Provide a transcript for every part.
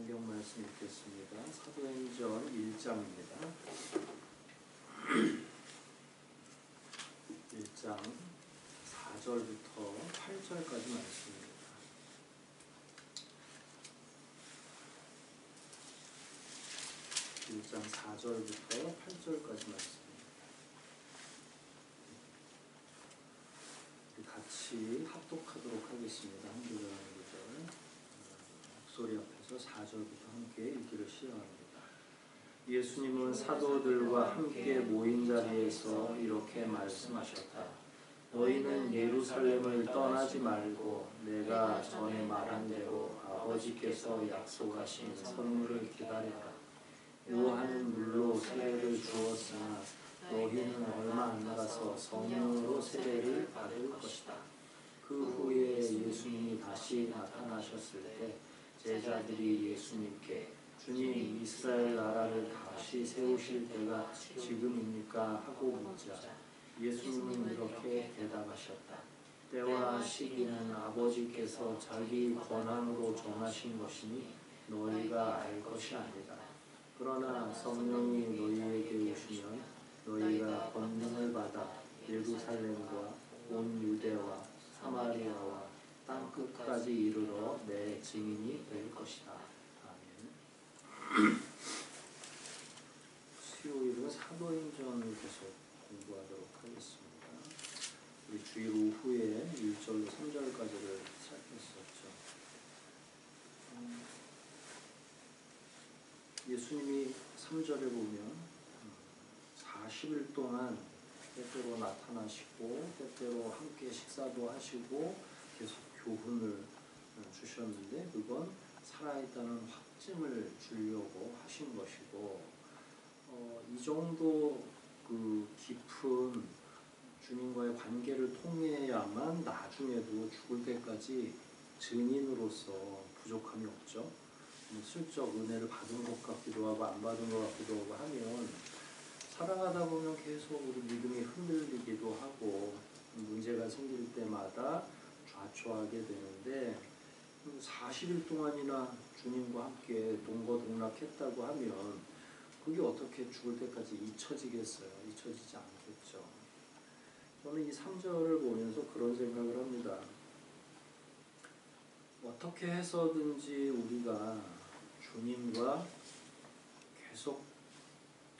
성경 말씀 읽겠습니다. 사도행전 1장입니다. 1장 4절부터 8절까지 말씀입니다. 1장 4절부터 8절까지 말씀입니다. 같이 합독하도록 하겠습니다. 한 구절 한 구절. 목소리 앞에서 4절부터 함께 읽기를 시작합니다. 예수님은 사도들과 함께 모인 자리에서 이렇게 말씀하셨다. 너희는 예루살렘을 떠나지 말고 내가 전에 말한 대로 아버지께서 약속하신 선물을 기다려라. 요한은 물로 세례를 주었으나 너희는 얼마 안 나가서 성령으로 세례를 받을 것이다. 그 후에 예수님이 다시 나타나셨을 때 제자들이 예수님께 주님, 이스라엘 나라를 다시 세우실 때가 지금입니까? 하고 묻자 예수님은 이렇게 대답하셨다. 때와 시기는 아버지께서 자기 권한으로 정하신 것이니 너희가 알 것이 아니다. 그러나 성령이 너희에게 오시면 너희가 권능을 받아 예루살렘과 온 유대와 사마리아와 땅 끝까지 이르러 내 증인이 될 것이다. 아멘. 수요일은 사도행전을 계속 공부하도록 하겠습니다. 우리 주일 오후에 1절로 3절까지를 시작했었죠. 예수님이 3절에 보면 40일 동안 때때로 나타나시고 때때로 함께 식사도 하시고 계속 교훈을 주셨는데 그건 살아있다는 확증을 주려고 하신 것이고 이 정도 그 깊은 주님과의 관계를 통해야만 나중에도 죽을 때까지 증인으로서 부족함이 없죠. 슬쩍 은혜를 받은 것 같기도 하고 안 받은 것 같기도 하고 하면 살아가다 보면 계속 우리 믿음이 흔들리기도 하고 문제가 생길 때마다 좌초하게 되는데 40일 동안이나 주님과 함께 동거동락했다고 하면 그게 어떻게 죽을 때까지 잊혀지겠어요? 잊혀지지 않겠죠. 저는 이 3절을 보면서 그런 생각을 합니다. 어떻게 해서든지 우리가 주님과 계속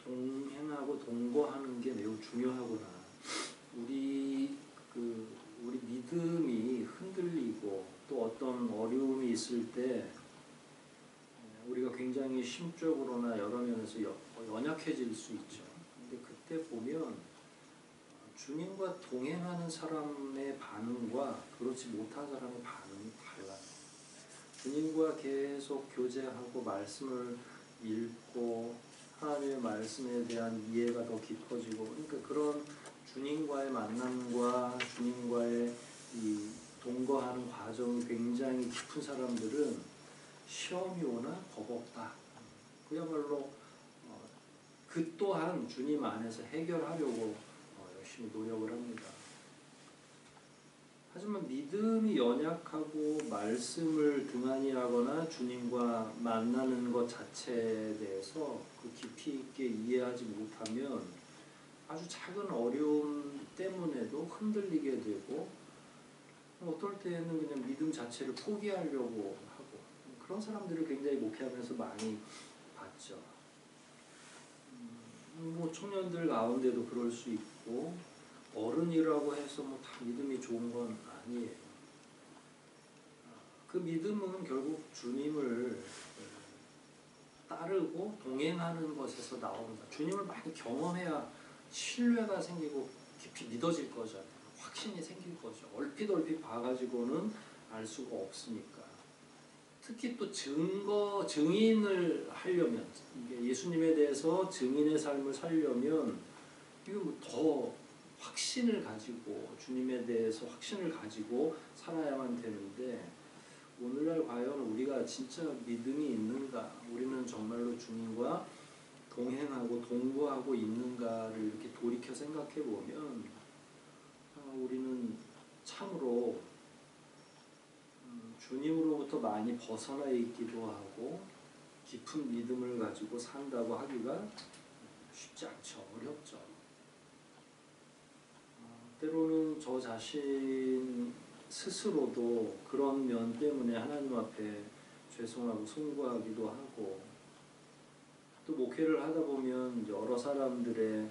동행하고 동거하는 게 매우 중요하구나. 우리 믿음이 흔들리고 또 어떤 어려움이 있을 때 우리가 굉장히 심적으로나 여러 면에서 연약해질 수 있죠. 근데 그때 보면 주님과 동행하는 사람의 반응과 그렇지 못한 사람의 반응이 달라요. 주님과 계속 교제하고 말씀을 읽고 하나님의 말씀에 대한 이해가 더 깊어지고 그러니까 그런 주님과의 만남과 주님과의 이 동거하는 과정이 굉장히 깊은 사람들은 시험이 오나 겁없다. 그야말로 그 또한 주님 안에서 해결하려고 열심히 노력을 합니다. 하지만 믿음이 연약하고 말씀을 등한히 하거나 주님과 만나는 것 자체에 대해서 그 깊이 있게 이해하지 못하면 아주 작은 어려움 때문에도 흔들리게 되고 어떨 때는 그냥 믿음 자체를 포기하려고 하고 그런 사람들을 굉장히 목회하면서 많이 봤죠. 뭐 청년들 가운데도 그럴 수 있고 어른이라고 해서 뭐 다 믿음이 좋은 건 아니에요. 그 믿음은 결국 주님을 따르고 동행하는 것에서 나옵니다. 주님을 많이 경험해야 신뢰가 생기고 깊이 믿어질 거잖아요. 확신이 생길 거죠. 얼핏 봐가지고는 알 수가 없으니까. 특히 또 증인을 하려면 예수님에 대해서 증인의 삶을 살려면 이거 뭐 더 확신을 가지고 주님에 대해서 확신을 가지고 살아야만 되는데 오늘날 과연 우리가 진짜 믿음이 있는가? 우리는 정말로 주님과 동행하고 동거하고 있는가를 이렇게 돌이켜 생각해 보면 우리는 참으로 주님으로부터 많이 벗어나 있기도 하고 깊은 믿음을 가지고 산다고 하기가 쉽지 않죠. 어렵죠. 때로는 저 자신 스스로도 그런 면 때문에 하나님 앞에 죄송하고 송구하기도 하고, 또 목회를 하다 보면 여러 사람들의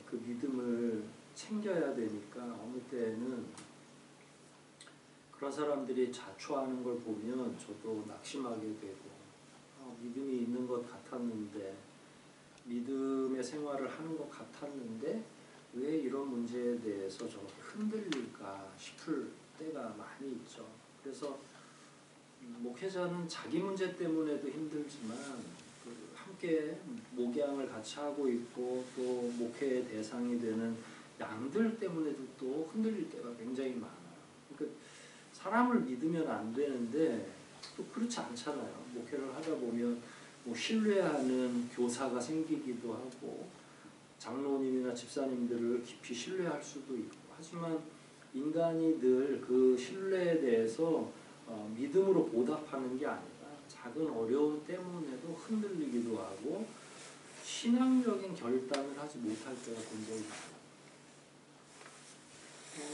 그 믿음을 챙겨야 되니까 어느 때는 그런 사람들이 자초하는 걸 보면 저도 낙심하게 되고, 믿음이 있는 것 같았는데, 믿음의 생활을 하는 것 같았는데 왜 이런 문제에 대해서 저렇게 흔들릴까 싶을 때가 많이 있죠. 그래서 목회자는 자기 문제 때문에도 힘들지만 함께 목양을 같이 하고 있고 또 목회의 대상이 되는 양들 때문에도 또 흔들릴 때가 굉장히 많아요. 그러니까 사람을 믿으면 안 되는데 또 그렇지 않잖아요. 목회를 하다 보면 뭐 신뢰하는 교사가 생기기도 하고 장로님이나 집사님들을 깊이 신뢰할 수도 있고, 하지만 인간이 늘 그 신뢰에 대해서 믿음으로 보답하는 게 아니라 작은 어려움 때문에도 흔들리기도 하고 신앙적인 결단을 하지 못할 때가 굉장히 많아요.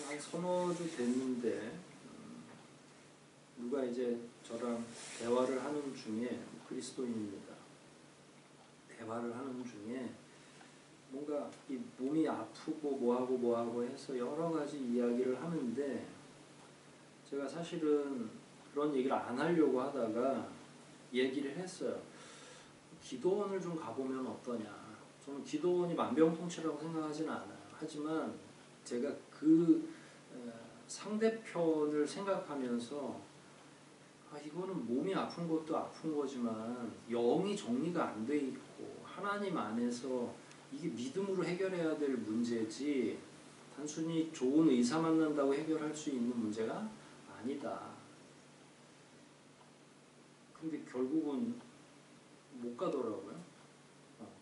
한 서너 주 됐는데 누가 이제 저랑 대화를 하는 중에, 그리스도인입니다. 대화를 하는 중에 뭔가 이 몸이 아프고 뭐하고 해서 여러 가지 이야기를 하는데, 제가 사실은 그런 얘기를 안 하려고 하다가 얘기를 했어요. 기도원을 좀 가보면 어떠냐. 저는 기도원이 만병통치라고 생각하지는 않아요. 하지만 제가 그 상대편을 생각하면서 이거는 몸이 아픈 것도 아픈 거지만 영이 정리가 안 돼 있고 하나님 안에서 이게 믿음으로 해결해야 될 문제지 단순히 좋은 의사 만난다고 해결할 수 있는 문제가 아니다. 근데 결국은 못 가더라고요.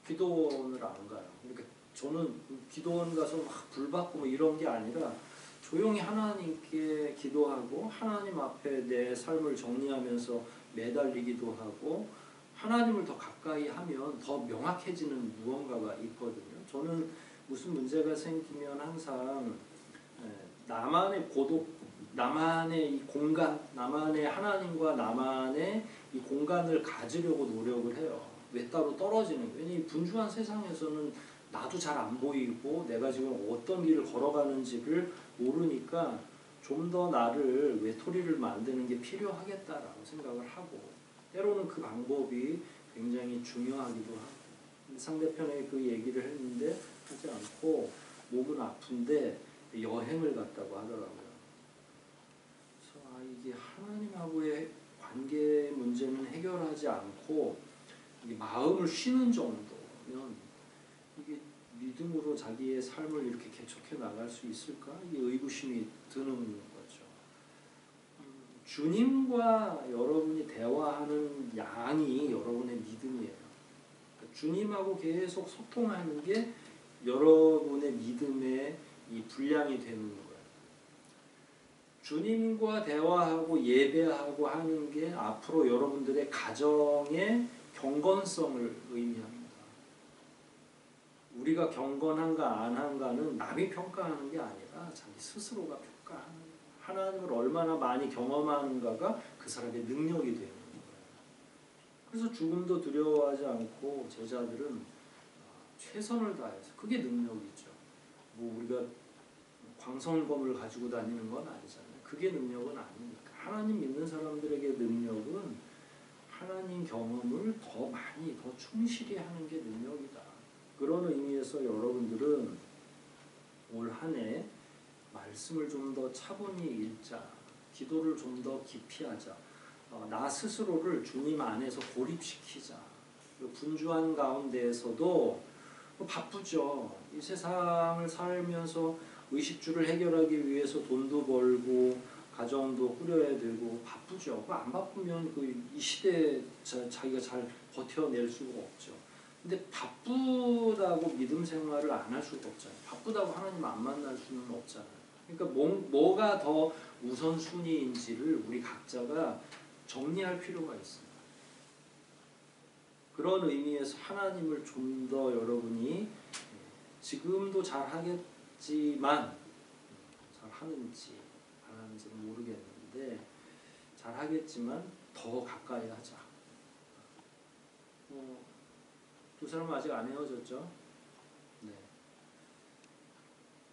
기도원을 안 가요. 그러니까 저는 기도원 가서 막 불받고 뭐 이런 게 아니라 조용히 하나님께 기도하고 하나님 앞에 내 삶을 정리하면서 매달리기도 하고 하나님을 더 가까이 하면 더 명확해지는 무언가가 있거든요. 저는 무슨 문제가 생기면 항상 나만의 고독, 나만의 이 공간, 나만의 하나님과 나만의 이 공간을 가지려고 노력을 해요. 왜 따로 떨어지는 거예요? 왜냐면 분주한 세상에서는 나도 잘 안 보이고 내가 지금 어떤 길을 걸어가는지를 모르니까 좀 더 나를 외톨이를 만드는 게 필요하겠다라고 생각을 하고, 때로는 그 방법이 굉장히 중요하기도 하고, 상대편에 그 얘기를 했는데 하지 않고 몸은 아픈데 여행을 갔다고 하더라고요. 그래서 이게 하나님하고의 관계 문제는 해결하지 않고 이게 마음을 쉬는 정도면 이게 믿음으로 자기의 삶을 이렇게 개척해 나갈 수 있을까? 이게 의구심이 드는 거죠. 주님과 여러분이 대화하는 양이 여러분의 믿음이에요. 그러니까 주님하고 계속 소통하는 게 여러분의 믿음의 이 분량이 되는 거예요. 주님과 대화하고 예배하고 하는 게 앞으로 여러분들의 가정의 경건성을 의미합니다. 우리가 경건한가 안 한가는 남이 평가하는 게 아니라 자기 스스로가 평가하는 거예요. 하나님을 얼마나 많이 경험하는가가 그 사람의 능력이 되는 거예요. 그래서 죽음도 두려워하지 않고 제자들은 최선을 다해서, 그게 능력이죠. 뭐 우리가 광선검을 가지고 다니는 건 아니잖아요. 그게 능력은 아니니까. 하나님 믿는 사람들에게 능력은 하나님 경험을 더 많이 더 충실히 하는 게 능력이다. 그런 의미에서 여러분들은 올 한 해 말씀을 좀 더 차분히 읽자, 기도를 좀 더 깊이 하자, 나 스스로를 주님 안에서 고립시키자. 분주한 가운데에서도 바쁘죠. 이 세상을 살면서 의식주를 해결하기 위해서 돈도 벌고 가정도 꾸려야 되고 바쁘죠. 안 바쁘면 이 시대에 자기가 잘 버텨낼 수가 없죠. 근데 바쁘다고 믿음 생활을 안 할 수가 없잖아요. 바쁘다고 하나님 안 만날 수는 없잖아요. 그러니까 뭐가 더 우선순위인지를 우리 각자가 정리할 필요가 있습니다. 그런 의미에서 하나님을 좀 더 여러분이 지금도 잘 하겠지만 잘 하는지 안 하는지는 모르겠는데 잘 하겠지만 더 가까이 하자. 두 사람은 아직 안 헤어졌죠? 네.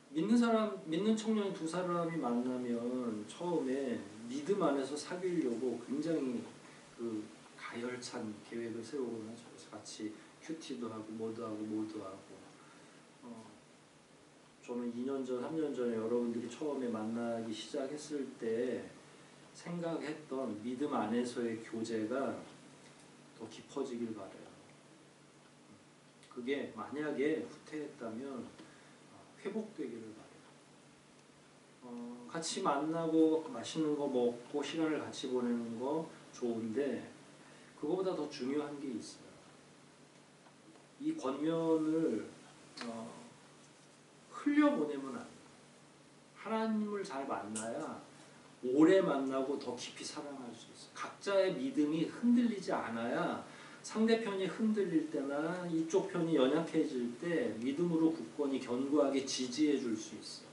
믿는 청년 두 사람이 만나면 처음에 믿음 안에서 사귀려고 굉장히 그 가열찬 계획을 세우곤 하죠. 그래서 같이 큐티도 하고 뭐도 하고 뭐도 하고. 저는 2년 전, 3년 전에 여러분들이 처음에 만나기 시작했을 때 생각했던 믿음 안에서의 교제가 더 깊어지길 바라요. 그게 만약에 후퇴했다면 회복되기를 바라요. 같이 만나고 맛있는 거 먹고 시간을 같이 보내는 거 좋은데 그거보다 더 중요한 게 있어요. 이 권면을 흘려보내면 안 돼요. 하나님을 잘 만나야 오래 만나고 더 깊이 사랑할 수 있어요. 각자의 믿음이 흔들리지 않아야 상대편이 흔들릴 때나 이쪽 편이 연약해질 때 믿음으로 굳건히 견고하게 지지해 줄 수 있어요.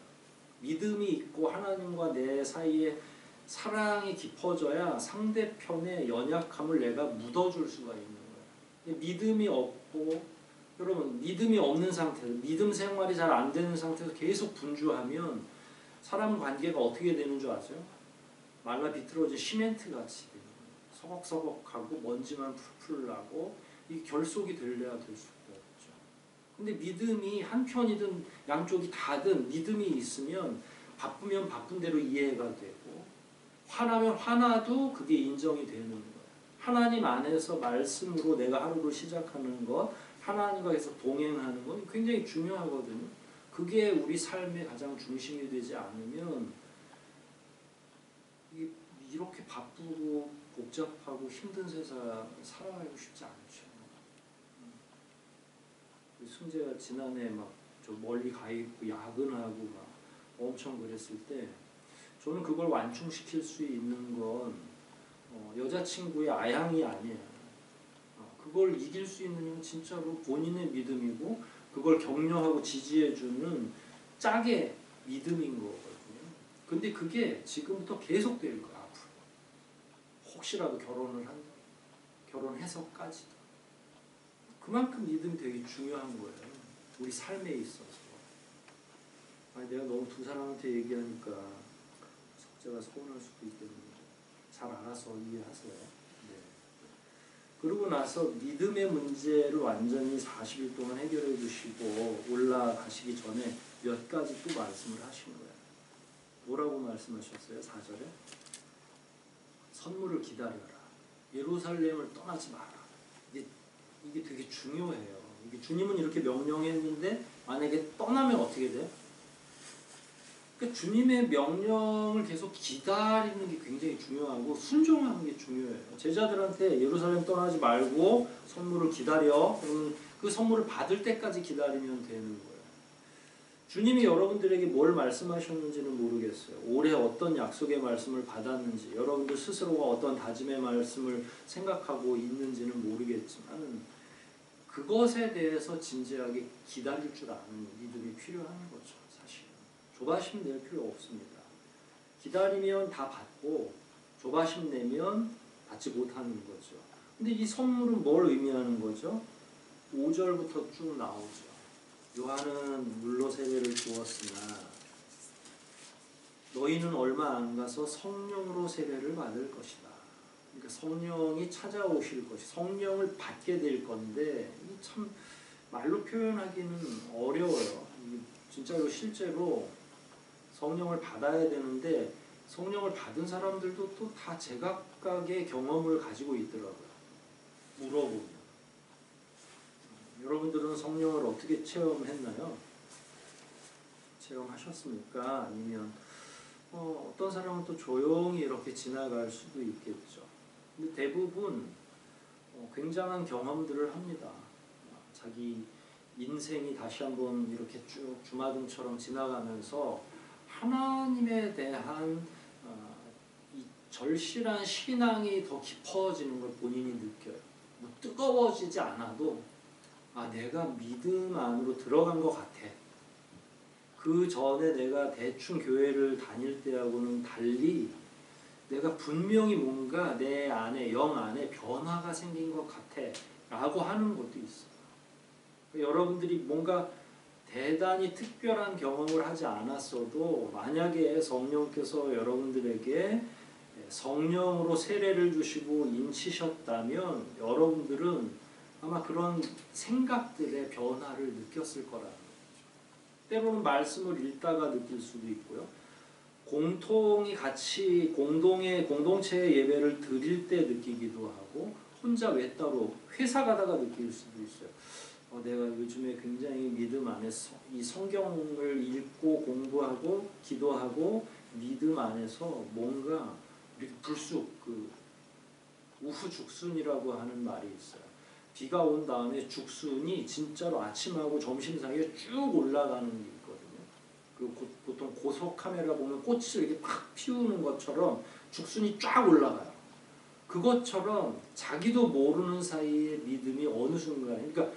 믿음이 있고 하나님과 내 사이에 사랑이 깊어져야 상대편의 연약함을 내가 묻어줄 수가 있는 거예요. 믿음이 없고 여러분 믿음이 없는 상태에서 믿음 생활이 잘 안 되는 상태에서 계속 분주하면 사람 관계가 어떻게 되는 줄 아세요? 말라 비틀어진 시멘트 같이 돼요. 서걱서걱하고 먼지만 풀풀 나고 이 결속이 될래야 될 수가 없죠. 근데 믿음이 한편이든 양쪽이 다든 믿음이 있으면 바쁘면 바쁜 대로 이해가 되고 화나면 화나도 그게 인정이 되는 거예요. 하나님 안에서 말씀으로 내가 하루를 시작하는 것, 하나님과 계속 동행하는 건 굉장히 중요하거든요. 그게 우리 삶의 가장 중심이 되지 않으면 이렇게 바쁘고 복잡하고 힘든 세상 살아가고 싶지 않죠. 승재가 지난해 막 저 멀리 가 있고 야근하고 막 엄청 그랬을 때 저는 그걸 완충시킬 수 있는 건 여자친구의 아향이 아니에요. 그걸 이길 수 있는 건 진짜로 본인의 믿음이고 그걸 격려하고 지지해주는 짝의 믿음인 거거든요. 근데 그게 지금부터 계속될 거야. 앞으로. 혹시라도 결혼해서까지도. 그만큼 믿음이 되게 중요한 거예요. 우리 삶에 있어서. 내가 너무 두 사람한테 얘기하니까 석재가 서운할 수도 있겠는데 잘 알아서 이해하세요. 네. 그러고 나서 믿음의 문제를 완전히 40일 동안 해결해 주시고 올라가시기 전에 몇 가지 또 말씀을 하신 거예요. 뭐라고 말씀하셨어요? 4절에 선물을 기다려라. 예루살렘을 떠나지 마라. 이게 되게 중요해요. 이게 주님은 이렇게 명령했는데 만약에 떠나면 어떻게 돼요? 그러니까 주님의 명령을 계속 기다리는 게 굉장히 중요하고 순종하는 게 중요해요. 제자들한테 예루살렘 떠나지 말고 선물을 기다려. 그러면 그 선물을 받을 때까지 기다리면 되는 거예요. 주님이 여러분들에게 뭘 말씀하셨는지는 모르겠어요. 올해 어떤 약속의 말씀을 받았는지 여러분들 스스로가 어떤 다짐의 말씀을 생각하고 있는지는 모르겠지만 그것에 대해서 진지하게 기다릴 줄 아는 믿음이 필요한 거죠. 사실은. 조바심 낼 필요 없습니다. 기다리면 다 받고 조바심 내면 받지 못하는 거죠. 근데 이 선물은 뭘 의미하는 거죠? 5절부터 쭉 나오죠. 요한은 물로 세례를 주었으나 너희는 얼마 안 가서 성령으로 세례를 받을 것이다. 그러니까 성령이 찾아오실 것이 성령을 받게 될 건데 참 말로 표현하기는 어려워요. 진짜로 실제로 성령을 받아야 되는데 성령을 받은 사람들도 또 다 제각각의 경험을 가지고 있더라고요. 물어보면. 여러분들은 성령을 어떻게 체험했나요? 체험하셨습니까? 아니면 어떤 사람은 또 조용히 이렇게 지나갈 수도 있겠죠. 근데 대부분 굉장한 경험들을 합니다. 자기 인생이 다시 한번 이렇게 쭉 주마등처럼 지나가면서 하나님에 대한 이 절실한 신앙이 더 깊어지는 걸 본인이 느껴요. 뭐 뜨거워지지 않아도 내가 믿음 안으로 들어간 것 같아. 그 전에 내가 대충 교회를 다닐 때하고는 달리 내가 분명히 뭔가 내 안에, 영 안에 변화가 생긴 것 같아 라고 하는 것도 있어요. 여러분들이 뭔가 대단히 특별한 경험을 하지 않았어도 만약에 성령께서 여러분들에게 성령으로 세례를 주시고 인치셨다면 여러분들은 아마 그런 생각들의 변화를 느꼈을 거라는 거죠. 때로는 말씀을 읽다가 느낄 수도 있고요. 공통이 같이 공동체의 예배를 드릴 때 느끼기도 하고 혼자 외따로 회사 가다가 느낄 수도 있어요. 내가 요즘에 굉장히 믿음 안에서 이 성경을 읽고 공부하고 기도하고 믿음 안에서 뭔가 이렇게 불쑥 우후죽순이라고 하는 말이 있어요. 비가 온 다음에 죽순이 진짜로 아침하고 점심 사이에 쭉 올라가는 게 있거든요. 보통 고속 카메라 보면 꽃을 이렇게 팍 피우는 것처럼 죽순이 쫙 올라가요. 그것처럼 자기도 모르는 사이에 믿음이 어느 순간에, 그러니까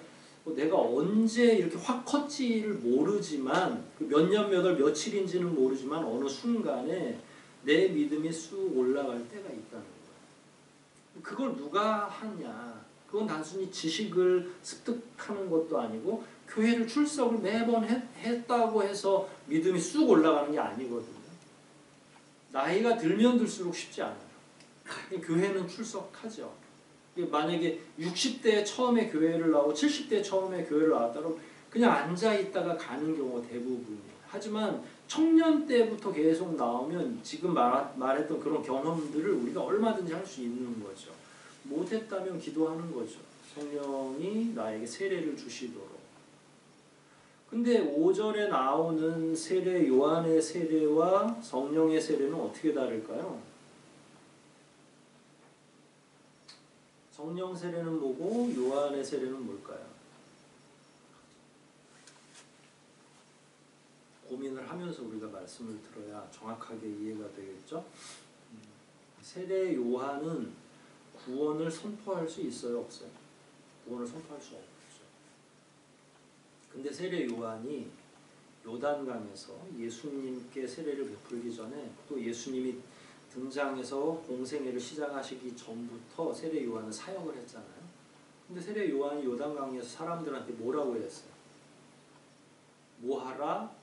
내가 언제 이렇게 확 컸지를 모르지만 몇 년 몇 월 며칠인지는 모르지만 어느 순간에 내 믿음이 쑥 올라갈 때가 있다는 거예요. 그걸 누가 하냐? 그건 단순히 지식을 습득하는 것도 아니고 교회를 출석을 매번 했다고 해서 믿음이 쑥 올라가는 게 아니거든요. 나이가 들면 들수록 쉽지 않아요. 교회는 출석하죠. 만약에 60대에 처음에 교회를 나오고 70대에 처음에 교회를 나왔다 그러면 그냥 앉아있다가 가는 경우가 대부분이에요. 하지만 청년 때부터 계속 나오면 지금 말했던 그런 경험들을 우리가 얼마든지 할 수 있는 거죠. 못했다면 기도하는 거죠. 성령이 나에게 세례를 주시도록. 근데 5절에 나오는 세례, 요한의 세례와 성령의 세례는 어떻게 다를까요? 성령 세례는 뭐고 요한의 세례는 뭘까요? 고민을 하면서 우리가 말씀을 들어야 정확하게 이해가 되겠죠? 세례 요한은 구원을 선포할 수 있어요? 없어요? 구원을 선포할 수 없죠. 근데 세례 요한이 요단강에서 예수님께 세례를 베풀기 전에 또 예수님이 등장해서 공생애를 시작하시기 전부터 세례 요한은 사역을 했잖아요. 근데 세례 요한이 요단강에서 사람들한테 뭐라고 했어요? 뭐하라?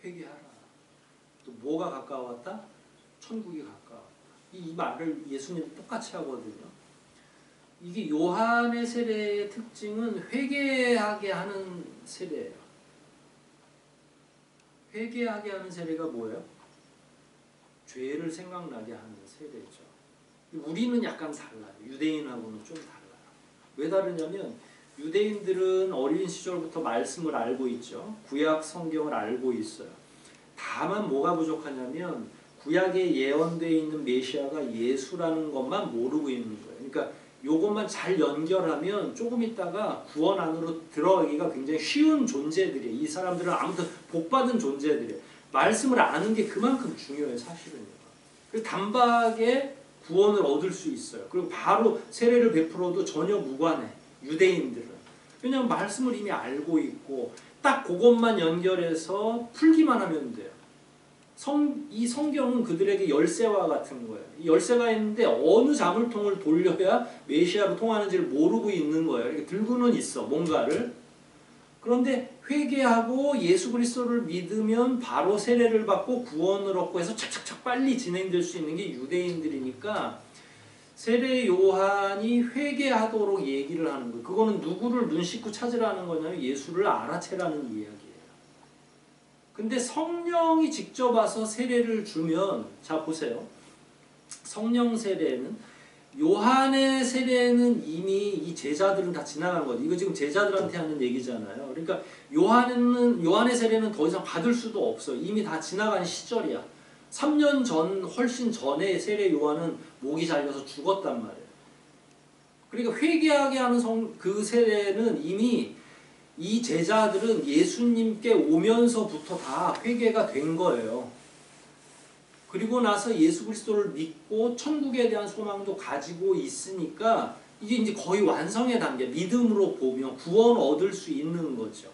회개하라. 또 뭐가 가까웠다? 천국이 가까웠다. 이 말을 예수님이 똑같이 하거든요. 이게 요한의 세례의 특징은 회개하게 하는 세례예요. 회개하게 하는 세례가 뭐예요? 죄를 생각나게 하는 세례죠. 우리는 약간 달라요. 유대인하고는 좀 달라요. 왜 다르냐면 유대인들은 어린 시절부터 말씀을 알고 있죠. 구약 성경을 알고 있어요. 다만 뭐가 부족하냐면 구약에 예언되어 있는 메시아가 예수라는 것만 모르고 있는 거예요. 그러니까 요것만 잘 연결하면 조금 있다가 구원 안으로 들어가기가 굉장히 쉬운 존재들이에요. 이 사람들은 아무튼 복받은 존재들이에요. 말씀을 아는 게 그만큼 중요해요. 사실은요. 그래서 단박에 구원을 얻을 수 있어요. 그리고 바로 세례를 베풀어도 전혀 무관해. 유대인들은. 왜냐하면 말씀을 이미 알고 있고 딱 그것만 연결해서 풀기만 하면 돼요. 이 성경은 그들에게 열쇠와 같은 거예요. 이 열쇠가 있는데 어느 자물통을 돌려야 메시아로 통하는지를 모르고 있는 거예요. 이렇게 들고는 있어, 뭔가를. 그런데 회개하고 예수 그리스도를 믿으면 바로 세례를 받고 구원을 얻고 해서 착착착 빨리 진행될 수 있는 게 유대인들이니까 세례 요한이 회개하도록 얘기를 하는 거예요. 그거는 누구를 눈 씻고 찾으라는 거냐면 예수를 알아채라는 이야기예요. 근데 성령이 직접 와서 세례를 주면, 자 보세요. 성령 세례는, 요한의 세례는 이미 이 제자들은 다 지나간 거죠. 이거 지금 제자들한테 하는 얘기잖아요. 그러니까 요한의 세례는 더 이상 받을 수도 없어. 이미 다 지나간 시절이야. 3년 전, 훨씬 전에 세례 요한은 목이 잘려서 죽었단 말이에요. 그러니까 회개하게 하는 그 세례는 이미 이 제자들은 예수님께 오면서부터 다 회개가 된 거예요. 그리고 나서 예수 그리스도를 믿고 천국에 대한 소망도 가지고 있으니까 이게 이제 거의 완성의 단계, 믿음으로 보면 구원 얻을 수 있는 거죠.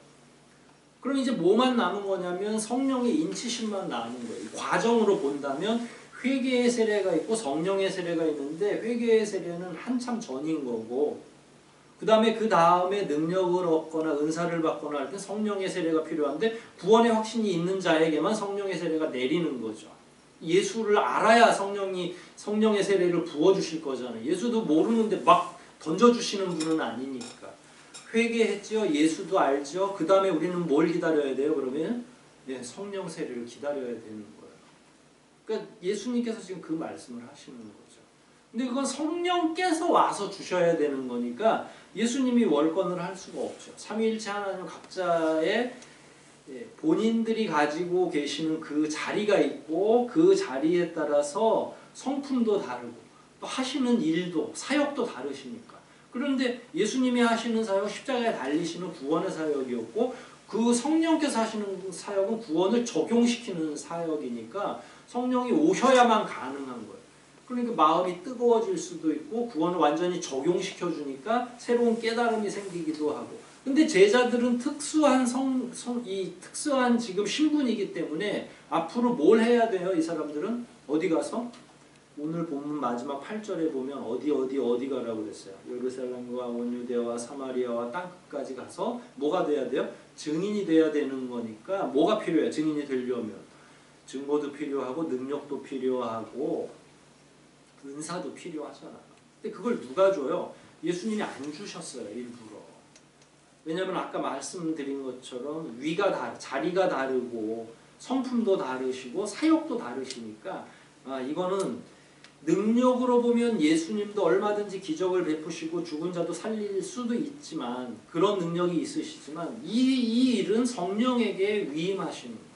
그럼 이제 뭐만 남은 거냐면 성령의 인치심만 남은 거예요. 과정으로 본다면 회개의 세례가 있고 성령의 세례가 있는데 회개의 세례는 한참 전인 거고 그 다음에 능력을 얻거나 은사를 받거나 할 때 성령의 세례가 필요한데 구원의 확신이 있는 자에게만 성령의 세례가 내리는 거죠. 예수를 알아야 성령의 세례를 부어주실 거잖아요. 예수도 모르는데 막 던져주시는 분은 아니니까. 회개했죠. 예수도 알죠. 그 다음에 우리는 뭘 기다려야 돼요? 그러면 성령 세례를 기다려야 되는 거예요. 그러니까 예수님께서 지금 그 말씀을 하시는 거죠. 근데 그건 성령께서 와서 주셔야 되는 거니까 예수님이 월권을 할 수가 없죠. 삼위일체 하나님 각자의 본인들이 가지고 계시는 그 자리가 있고 그 자리에 따라서 성품도 다르고 또 하시는 일도 사역도 다르시니까. 그런데 예수님이 하시는 사역 십자가에 달리시는 구원의 사역이었고 그 성령께서 하시는 사역은 구원을 적용시키는 사역이니까 성령이 오셔야만 가능한 거예요. 그러니까 마음이 뜨거워질 수도 있고 구원을 완전히 적용시켜 주니까 새로운 깨달음이 생기기도 하고. 근데 제자들은 특수한 특수한 지금 신분이기 때문에 앞으로 뭘 해야 돼요? 이 사람들은 어디 가서? 오늘 본문 마지막 8절에 보면 어디 가라고 그랬어요. 예루살렘과 온 유대와 사마리아와 땅끝까지 가서 뭐가 돼야 돼요? 증인이 돼야 되는 거니까 뭐가 필요해요? 증인이 되려면 증거도 필요하고 능력도 필요하고 은사도 필요하잖아요. 근데 그걸 누가 줘요? 예수님이 안 주셨어요. 일부러. 왜냐하면 아까 말씀드린 것처럼 자리가 다르고 성품도 다르시고 사역도 다르시니까 이거는 능력으로 보면 예수님도 얼마든지 기적을 베푸시고 죽은 자도 살릴 수도 있지만 그런 능력이 있으시지만 이 일은 성령에게 위임하시는 거예요.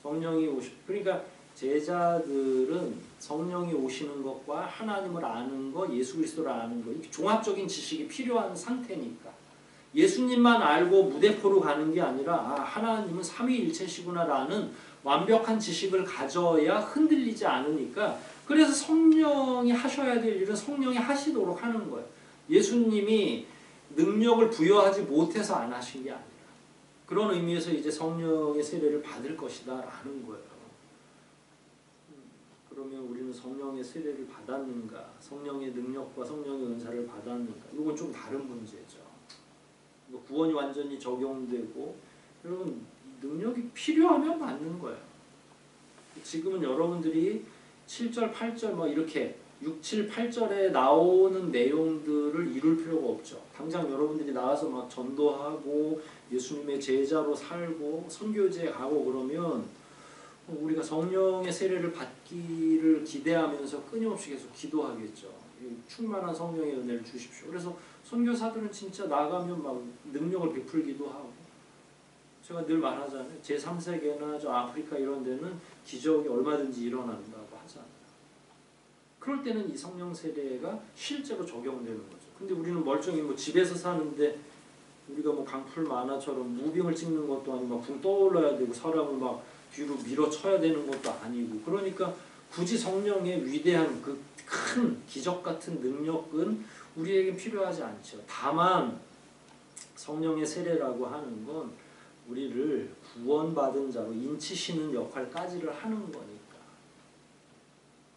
성령이 그러니까 제자들은 성령이 오시는 것과 하나님을 아는 것, 예수 그리스도를 아는 것, 이렇게 종합적인 지식이 필요한 상태니까 예수님만 알고 무대포로 가는 게 아니라 하나님은 삼위일체시구나라는 완벽한 지식을 가져야 흔들리지 않으니까 그래서 성령이 하셔야 될 일은 성령이 하시도록 하는 거예요. 예수님이 능력을 부여하지 못해서 안 하신 게 아니라 그런 의미에서 이제 성령의 세례를 받을 것이다 라는 거예요. 그러면 우리는 성령의 세례를 받았는가? 성령의 능력과 성령의 은사를 받았는가? 이건 좀 다른 문제죠. 구원이 완전히 적용되고 여러분 능력이 필요하면 받는 거예요. 지금은 여러분들이 7절, 8절 뭐 이렇게 6, 7, 8절에 나오는 내용들을 이룰 필요가 없죠. 당장 여러분들이 나와서 막 전도하고 예수님의 제자로 살고 선교지에 가고 그러면 우리가 성령의 세례를 받기를 기대하면서 끊임없이 계속 기도하겠죠. 충만한 성령의 은혜를 주십시오. 그래서 선교사들은 진짜 나가면 막 능력을 베풀기도 하고 제가 늘 말하잖아요. 제3세계나 저 아프리카 이런 데는 기적이 얼마든지 일어난다고 하잖아요. 그럴 때는 이 성령 세례가 실제로 적용되는 거죠. 근데 우리는 멀쩡히 뭐 집에서 사는데 우리가 뭐 강풀 만화처럼 무빙을 찍는 것도 아니고 막 붕 떠올라야 되고 사람을 막 뒤로 밀어쳐야 되는 것도 아니고 그러니까 굳이 성령의 위대한 그 큰 기적 같은 능력은 우리에게 필요하지 않죠. 다만 성령의 세례라고 하는 건 우리를 구원받은 자로 인치시는 역할까지를 하는 거니까.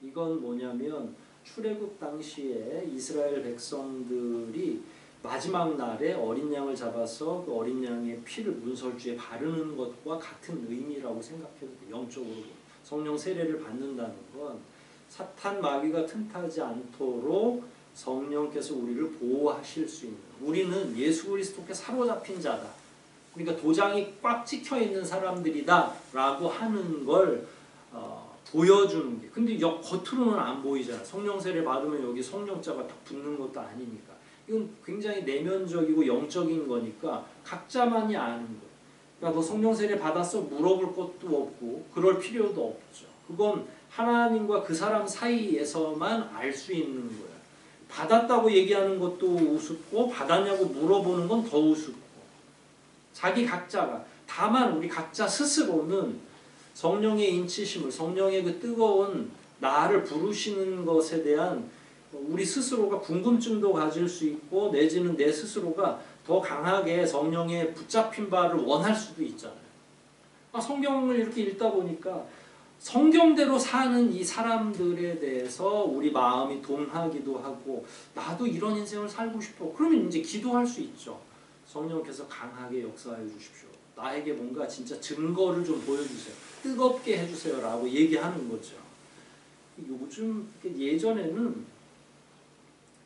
이건 뭐냐면 출애굽 당시에 이스라엘 백성들이 마지막 날에 어린 양을 잡아서 그 어린 양의 피를 문설주에 바르는 것과 같은 의미라고 생각해도 돼요. 영적으로. 성령 세례를 받는다는 건 사탄 마귀가 틈타지 않도록 성령께서 우리를 보호하실 수 있는 우리는 예수 그리스도께 사로잡힌 자다. 그러니까 도장이 꽉 찍혀있는 사람들이다 라고 하는 걸 보여주는 게 근데 겉으로는 안 보이잖아. 성령 세례 받으면 여기 성령자가 딱 붙는 것도 아니니까 이건 굉장히 내면적이고 영적인 거니까 각자만이 아는 거예요. 그러니까 너 성령 세례 받았어? 물어볼 것도 없고 그럴 필요도 없죠. 그건 하나님과 그 사람 사이에서만 알 수 있는 거예요. 받았다고 얘기하는 것도 우습고 받았냐고 물어보는 건 더 우습고 자기 각자가 다만 우리 각자 스스로는 성령의 인치심을, 성령의 그 뜨거운 나를 부르시는 것에 대한 우리 스스로가 궁금증도 가질 수 있고 내지는 내 스스로가 더 강하게 성령의 붙잡힌 바를 원할 수도 있잖아요. 성경을 이렇게 읽다 보니까 성경대로 사는 이 사람들에 대해서 우리 마음이 동하기도 하고 나도 이런 인생을 살고 싶어. 그러면 이제 기도할 수 있죠. 성령께서 강하게 역사해 주십시오. 나에게 뭔가 진짜 증거를 좀 보여주세요. 뜨겁게 해주세요 라고 얘기하는 거죠. 요즘 예전에는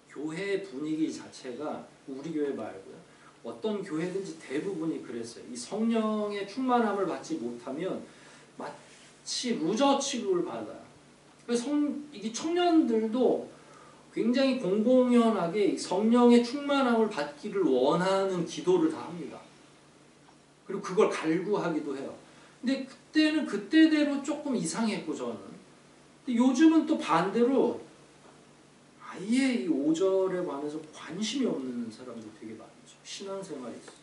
교회 분위기 자체가 우리 교회 말고요. 어떤 교회든지 대부분이 그랬어요. 이 성령의 충만함을 받지 못하면 마치 루저 취급을 받아요. 그래서 이게 청년들도 굉장히 공공연하게 성령의 충만함을 받기를 원하는 기도를 다 합니다. 그리고 그걸 갈구하기도 해요. 근데 그때는 그때대로 조금 이상했고 저는. 근데 요즘은 또 반대로 아예 이 5절에 관해서 관심이 없는 사람들이 되게 많죠. 신앙생활이 있어요.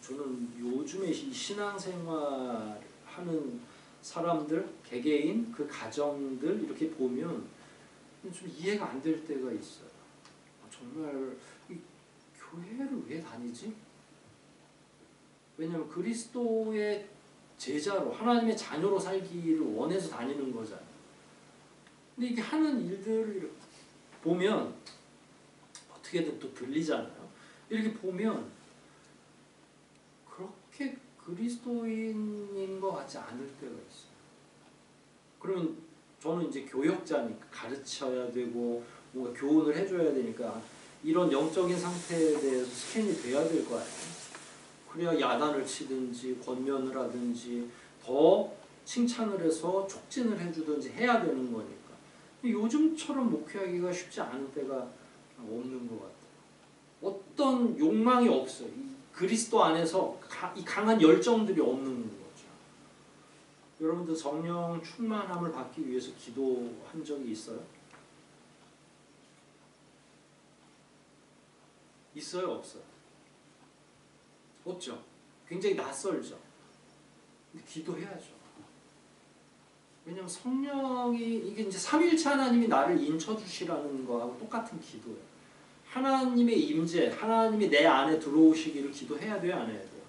저는 요즘에 이 신앙생활 하는 사람들, 개개인, 그 가정들 이렇게 보면 좀 이해가 안 될 때가 있어요. 정말 이 교회를 왜 다니지? 왜냐하면 그리스도의 제자로 하나님의 자녀로 살기를 원해서 다니는 거잖아요. 근데 이게 하는 일들을 보면 어떻게든 또 들리잖아요. 이렇게 보면 그렇게 그리스도인인 것 같지 않을 때가 있어요. 그러면 저는 이제 교역자니까 가르쳐야 되고 뭔가 교훈을 해줘야 되니까 이런 영적인 상태에 대해서 스캔이 돼야 될 거 아니에요. 그래야 야단을 치든지 권면을 하든지 더 칭찬을 해서 촉진을 해주든지 해야 되는 거니까. 요즘처럼 목회하기가 쉽지 않을 때가 없는 것 같아요. 어떤 욕망이 없어요. 이 그리스도 안에서 이 강한 열정들이 없는 거죠. 여러분들 성령 충만함을 받기 위해서 기도한 적이 있어요? 있어요? 없어요? 없죠. 굉장히 낯설죠. 근데 기도해야죠. 왜냐하면 성령이 이게 이제 삼위일체 하나님이 나를 인쳐주시라는 거하고 똑같은 기도예요. 하나님의 임재, 하나님이 내 안에 들어오시기를 기도해야 돼요, 안 해야 돼요?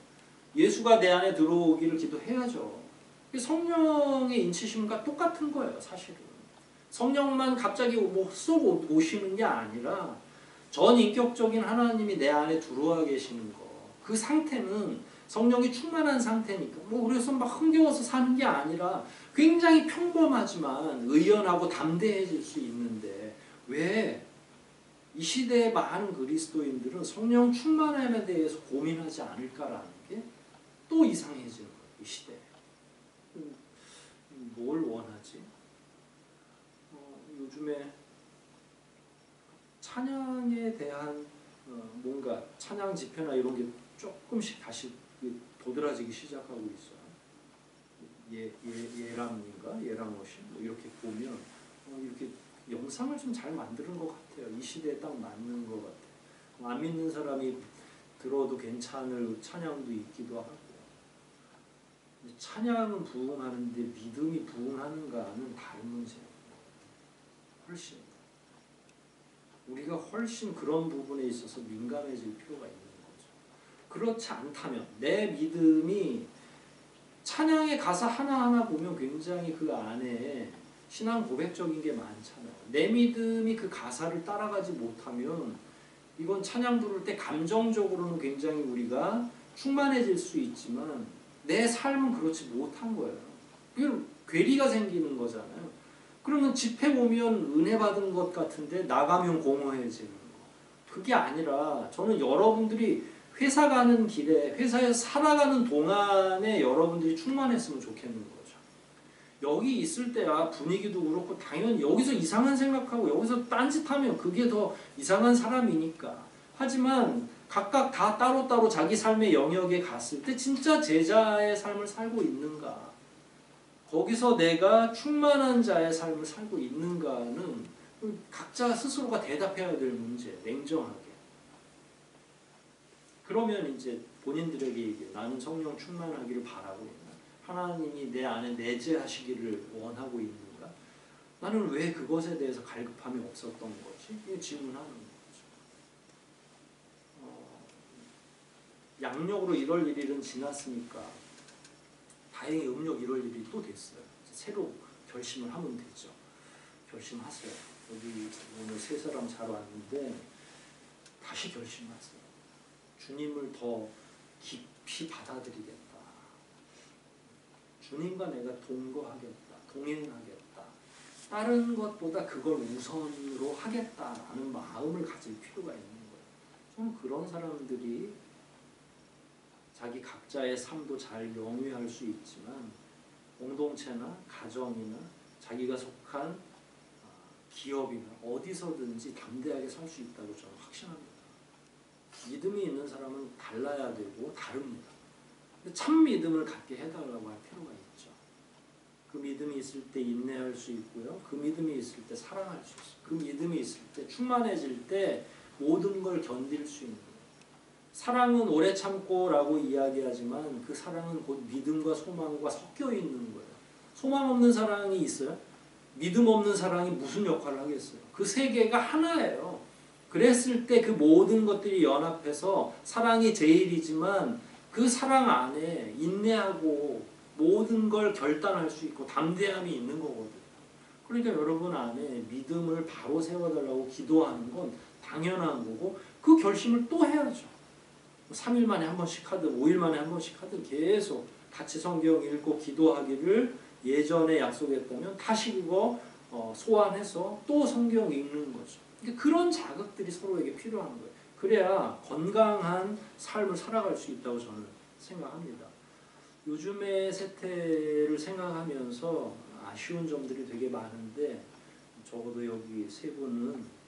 예수가 내 안에 들어오기를 기도해야죠. 성령의 인치심과 똑같은 거예요, 사실은. 성령만 갑자기 쏙 오시는 게 아니라 전인격적인 하나님이 내 안에 들어와 계시는 거. 그 상태는 성령이 충만한 상태니까 그래서 막 흥겨워서 사는 게 아니라 굉장히 평범하지만 의연하고 담대해질 수 있는데 왜 이 시대의 많은 그리스도인들은 성령 충만함에 대해서 고민하지 않을까라는 게 또 이상해지는 거예요. 이 시대에. 뭘 원하지? 요즘에 찬양에 대한 뭔가 찬양 집회나 이런 게 조금씩 다시 도드라지기 시작하고 있어요. 예람인가? 예람오신? 이렇게 보면 이렇게 영상을 좀 잘 만드는 것 같아요. 이 시대에 딱 맞는 것 같아요. 안 믿는 사람이 들어도 괜찮을 찬양도 있기도 하고. 찬양은 부흥하는데 믿음이 부흥하는가는 다른 문제예요. 훨씬. 우리가 훨씬 그런 부분에 있어서 민감해질 필요가 있는 거죠. 그렇지 않다면 내 믿음이 찬양의 가사 하나하나 보면 굉장히 그 안에 신앙 고백적인 게 많잖아요. 내 믿음이 그 가사를 따라가지 못하면 이건 찬양 부를 때 감정적으로는 굉장히 우리가 충만해질 수 있지만 내 삶은 그렇지 못한 거예요. 이건 괴리가 생기는 거잖아요. 그러면 집회 오면 은혜 받은 것 같은데 나가면 공허해지는 거. 그게 아니라 저는 여러분들이 회사 가는 길에 회사에서 살아가는 동안에 여러분들이 충만했으면 좋겠는 거죠. 여기 있을 때야 분위기도 그렇고 당연히 여기서 이상한 생각하고 여기서 딴짓하면 그게 더 이상한 사람이니까. 하지만 각각 다 따로따로 자기 삶의 영역에 갔을 때 진짜 제자의 삶을 살고 있는가? 거기서 내가 충만한 자의 삶을 살고 있는가는 각자 스스로가 대답해야 될 문제, 냉정하게. 그러면 이제 본인들에게 얘기해. 나는 성령 충만하기를 바라고 있나? 하나님이 내 안에 내재하시기를 원하고 있는가? 나는 왜 그것에 대해서 갈급함이 없었던 거지? 이게 질문하는 거죠. 양력으로 1월 1일은 지났으니까 다행히 음력 1월 1일이 또 됐어요. 새로 결심을 하면 되죠. 결심하세요. 여기 오늘 세 사람 잘 왔는데 다시 결심하세요. 주님을 더 깊이 받아들이겠다. 주님과 내가 동거하겠다. 동행하겠다. 다른 것보다 그걸 우선으로 하겠다라는 마음을 가질 필요가 있는 거예요. 저는 그런 사람들이 자기 각자의 삶도 잘 영위할 수 있지만 공동체나 가정이나 자기가 속한 기업이나 어디서든지 담대하게 살 수 있다고 저는 확신합니다. 믿음이 있는 사람은 달라야 되고 다릅니다. 근데 참 믿음을 갖게 해달라고 할 필요가 있죠. 그 믿음이 있을 때 인내할 수 있고요. 그 믿음이 있을 때 사랑할 수 있어요. 그 믿음이 있을 때 충만해질 때 모든 걸 견딜 수 있는 거예요. 사랑은 오래 참고라고 이야기하지만 그 사랑은 곧 믿음과 소망과 섞여 있는 거예요. 소망 없는 사랑이 있어요? 믿음 없는 사랑이 무슨 역할을 하겠어요? 그 세 개가 하나예요. 그랬을 때 그 모든 것들이 연합해서 사랑이 제일이지만 그 사랑 안에 인내하고 모든 걸 결단할 수 있고 담대함이 있는 거거든요. 그러니까 여러분 안에 믿음을 바로 세워달라고 기도하는 건 당연한 거고 그 결심을 또 해야죠. 3일 만에 한 번씩 하든 5일 만에 한 번씩 하든 계속 같이 성경 읽고 기도하기를 예전에 약속했다면 다시 그거 소환해서 또 성경 읽는 거죠. 그러니까 그런 자극들이 서로에게 필요한 거예요. 그래야 건강한 삶을 살아갈 수 있다고 저는 생각합니다. 요즘의 세태를 생각하면서 아쉬운 점들이 되게 많은데 적어도 여기 세 분은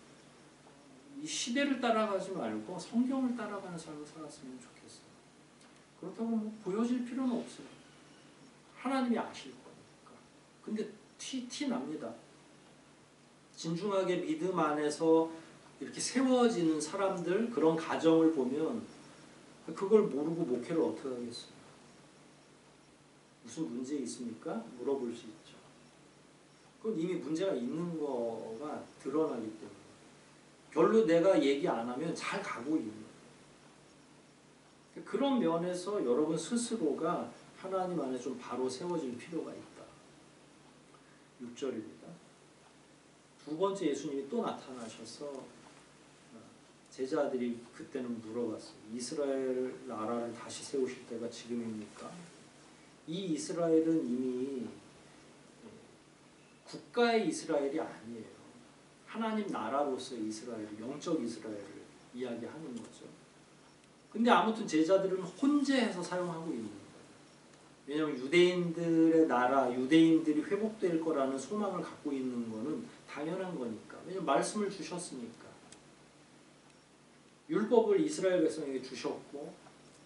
이 시대를 따라가지 말고 성경을 따라가는 삶을 살았으면 좋겠어요. 그렇다고 뭐 보여질 필요는 없어요. 하나님이 아실 거니까. 근데 티 납니다. 진중하게 믿음 안에서 이렇게 세워지는 사람들, 그런 가정을 보면 그걸 모르고 목회를 어떻게 하겠어요? 무슨 문제 있습니까? 물어볼 수 있죠. 그건 이미 문제가 있는 거가 드러나기 때문에. 별로 내가 얘기 안 하면 잘 가고 있는 거예요. 그런 면에서 여러분 스스로가 하나님 안에 좀 바로 세워질 필요가 있다. 6절입니다. 두 번째 예수님이 또 나타나셔서 제자들이 그때는 물어봤어요. 이스라엘 나라를 다시 세우실 때가 지금입니까? 이 이스라엘은 이미 국가의 이스라엘이 아니에요. 하나님 나라로서의 이스라엘, 영적 이스라엘을 이야기하는 거죠. 근데 아무튼 제자들은 혼재해서 사용하고 있는 거예요. 왜냐하면 유대인들의 나라, 유대인들이 회복될 거라는 소망을 갖고 있는 거는 당연한 거니까. 왜냐하면 말씀을 주셨으니까. 율법을 이스라엘 백성에게 주셨고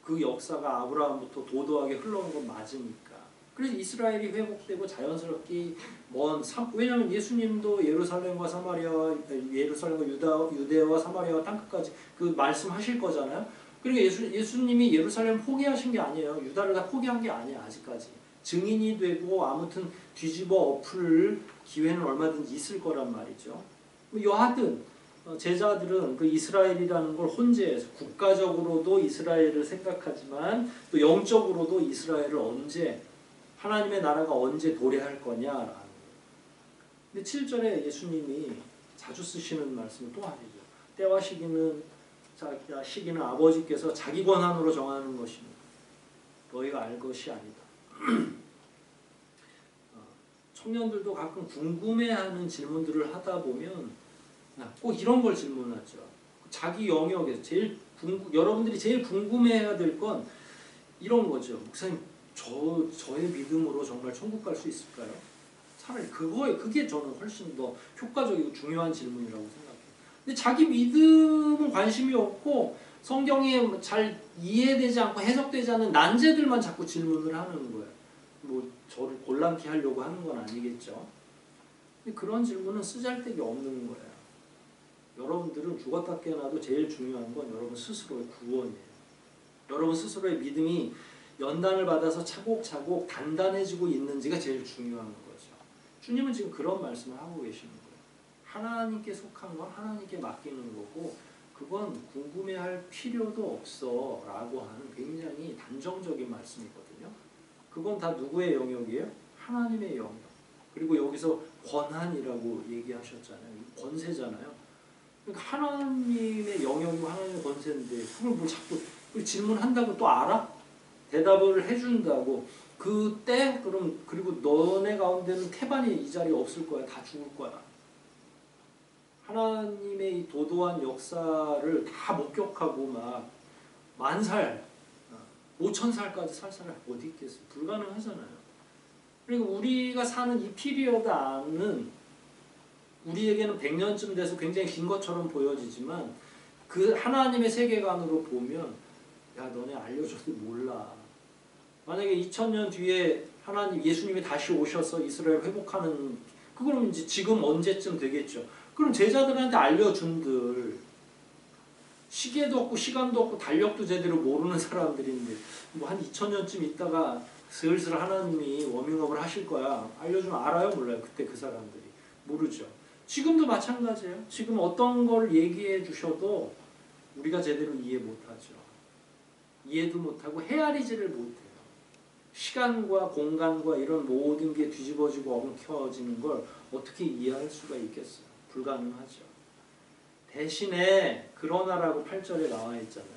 그 역사가 아브라함부터 도도하게 흘러온 건 맞으니까. 그래서 이스라엘이 회복되고 자연스럽게 왜냐하면 예수님도 예루살렘과 유대와 사마리아와 땅끝까지 그 말씀하실 거잖아요. 그러니까 예수님이 예루살렘 포기하신 게 아니에요. 유다를 다 포기한 게 아니에요. 아직까지. 증인이 되고 아무튼 뒤집어 엎을 기회는 얼마든지 있을 거란 말이죠. 여하튼 제자들은 그 이스라엘이라는 걸 혼재해서 국가적으로도 이스라엘을 생각하지만 또 영적으로도 이스라엘을 언제 하나님의 나라가 언제 도래할 거냐라는 거예요. 근데 7절에 예수님이 자주 쓰시는 말씀을 또 하시죠. 때와 시기는 아버지께서 자기 권한으로 정하는 것입니다. 너희가 알 것이 아니다. 청년들도 가끔 궁금해하는 질문들을 하다 보면 꼭 이런 걸 질문하죠. 자기 영역에서 여러분들이 제일 궁금해해야 될 건 이런 거죠. 목사님, 저의 믿음으로 정말 천국 갈 수 있을까요? 차라리 그게 저는 훨씬 더 효과적이고 중요한 질문이라고 생각해요. 근데 자기 믿음은 관심이 없고 성경에 잘 이해되지 않고 해석되지 않는 난제들만 자꾸 질문을 하는 거예요. 뭐 저를 곤란케 하려고 하는 건 아니겠죠. 근데 그런 질문은 쓰잘데기 없는 거예요. 여러분들은 죽었다 깨어나도 제일 중요한 건 여러분 스스로의 구원이에요. 여러분 스스로의 믿음이 연단을 받아서 차곡차곡 단단해지고 있는지가 제일 중요한 거죠. 주님은 지금 그런 말씀을 하고 계시는 거예요. 하나님께 속한 건 하나님께 맡기는 거고 그건 궁금해할 필요도 없어 라고 하는 굉장히 단정적인 말씀이거든요. 그건 다 누구의 영역이에요? 하나님의 영역. 그리고 여기서 권한이라고 얘기하셨잖아요. 권세잖아요. 그러니까 하나님의 영역이고 하나님의 권세인데 그걸 뭐 자꾸 질문한다고 또 알아? 대답을 해준다고 그때 그럼 그리고 너네 가운데는 태반이 이 자리에 없을 거야. 다 죽을 거야. 하나님의 이 도도한 역사를 다 목격하고 막 1000살, 5000살까지 살 사람이 어디 있겠어요? 불가능하잖아요. 그리고 우리가 사는 이 피리어드 안은 우리에게는 100년쯤 돼서 굉장히 긴 것처럼 보여지지만 그 하나님의 세계관으로 보면 야 너네 알려줘도 몰라. 만약에 2000년 뒤에 하나님 예수님이 다시 오셔서 이스라엘 회복하는 그거는 이제 지금 언제쯤 되겠죠. 그럼 제자들한테 알려준들 시계도 없고 시간도 없고 달력도 제대로 모르는 사람들인데 뭐 한 2000년쯤 있다가 슬슬 하나님이 워밍업을 하실 거야. 알려주면 알아요? 몰라요? 그때 그 사람들이. 모르죠. 지금도 마찬가지예요. 지금 어떤 걸 얘기해 주셔도 우리가 제대로 이해 못하죠. 이해도 못하고 헤아리지를 못해요. 시간과 공간과 이런 모든 게 뒤집어지고 엉켜지는 걸 어떻게 이해할 수가 있겠어요? 불가능하죠. 대신에 그러나라고 8절에 나와 있잖아요.